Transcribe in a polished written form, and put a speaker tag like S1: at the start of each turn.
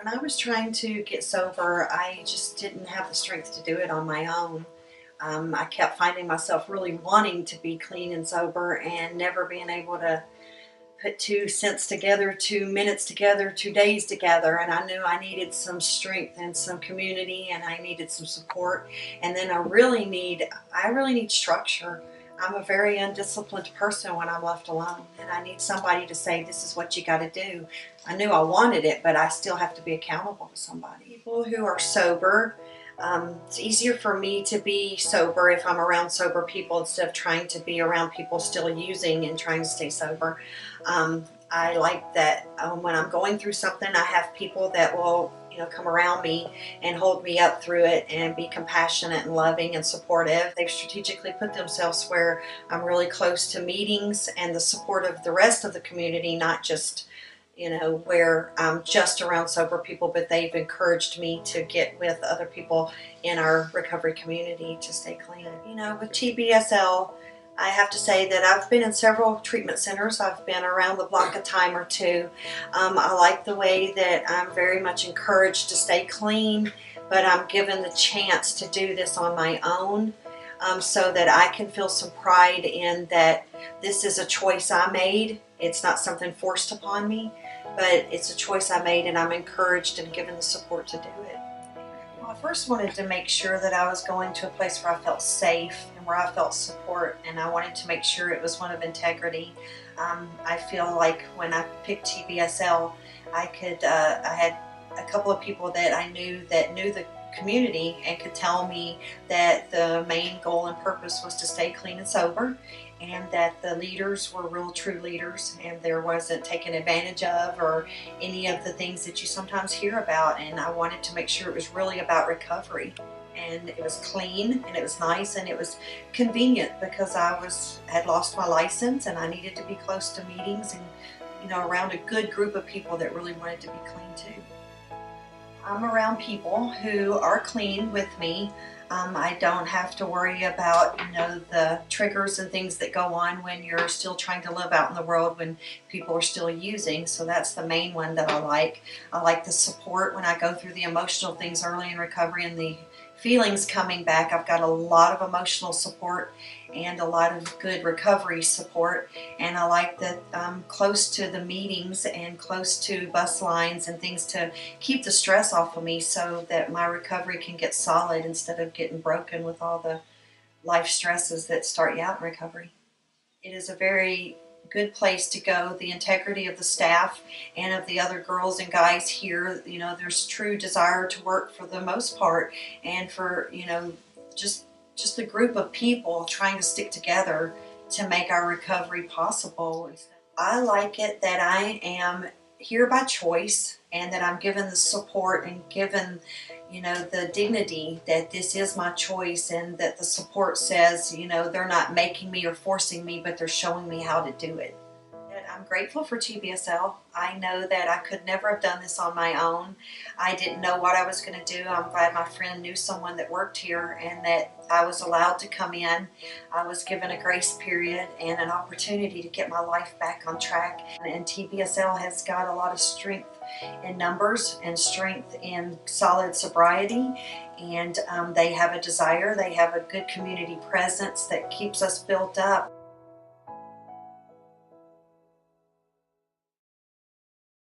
S1: When I was trying to get sober, I just didn't have the strength to do it on my own. I kept finding myself really wanting to be clean and sober and never being able to put 2 cents together, 2 minutes together, 2 days together. And I knew I needed some strength and some community, and I needed some support. And then I really need structure. I'm a very undisciplined person when I'm left alone, and I need somebody to say, this is what you got to do. I knew I wanted it, but I still have to be accountable to somebody. People who are sober, it's easier for me to be sober if I'm around sober people instead of trying to be around people still using and trying to stay sober. I like that when I'm going through something, I have people that will, come around me and hold me up through it and be compassionate and loving and supportive. They've strategically put themselves where I'm really close to meetings and the support of the rest of the community, not just where I'm just around sober people, but they've encouraged me to get with other people in our recovery community to stay clean. With TBSL, I have to say that I've been in several treatment centers. I've been around the block a time or two. I like the way that I'm very much encouraged to stay clean, but I'm given the chance to do this on my own. So that I can feel some pride in that this is a choice I made. It's not something forced upon me, but it's a choice I made, and I'm encouraged and given the support to do it. Well, I first wanted to make sure that I was going to a place where I felt safe and where I felt support, and I wanted to make sure it was one of integrity. I feel like when I picked TBSL, I had a couple of people that I knew that knew the community and could tell me that the main goal and purpose was to stay clean and sober, and that the leaders were real true leaders, and there wasn't taken advantage of or any of the things that you sometimes hear about. And I wanted to make sure it was really about recovery, and it was clean and it was nice and it was convenient because I had lost my license and I needed to be close to meetings and around a good group of people that really wanted to be clean too. I'm around people who are clean with me. I don't have to worry about, the triggers and things that go on when you're still trying to live out in the world when people are still using. So that's the main one that I like. I like the support when I go through the emotional things early in recovery and the feelings coming back. I've got a lot of emotional support and a lot of good recovery support, and I like that I'm close to the meetings and close to bus lines and things to keep the stress off of me so that my recovery can get solid instead of getting broken with all the life stresses that start you out in recovery. It is a very good place to go. The integrity of the staff and of the other girls and guys here, there's true desire to work for the most part, and for, just a group of people trying to stick together to make our recovery possible. I like it that I am here by choice and that I'm given the support and given, the dignity that this is my choice, and that the support says, they're not making me or forcing me, but they're showing me how to do it. I'm grateful for TBSL. I know that I could never have done this on my own. I didn't know what I was going to do. I'm glad my friend knew someone that worked here and that I was allowed to come in. I was given a grace period and an opportunity to get my life back on track. And TBSL has got a lot of strength in numbers and strength in solid sobriety. And they have a desire. They have a good community presence that keeps us built up.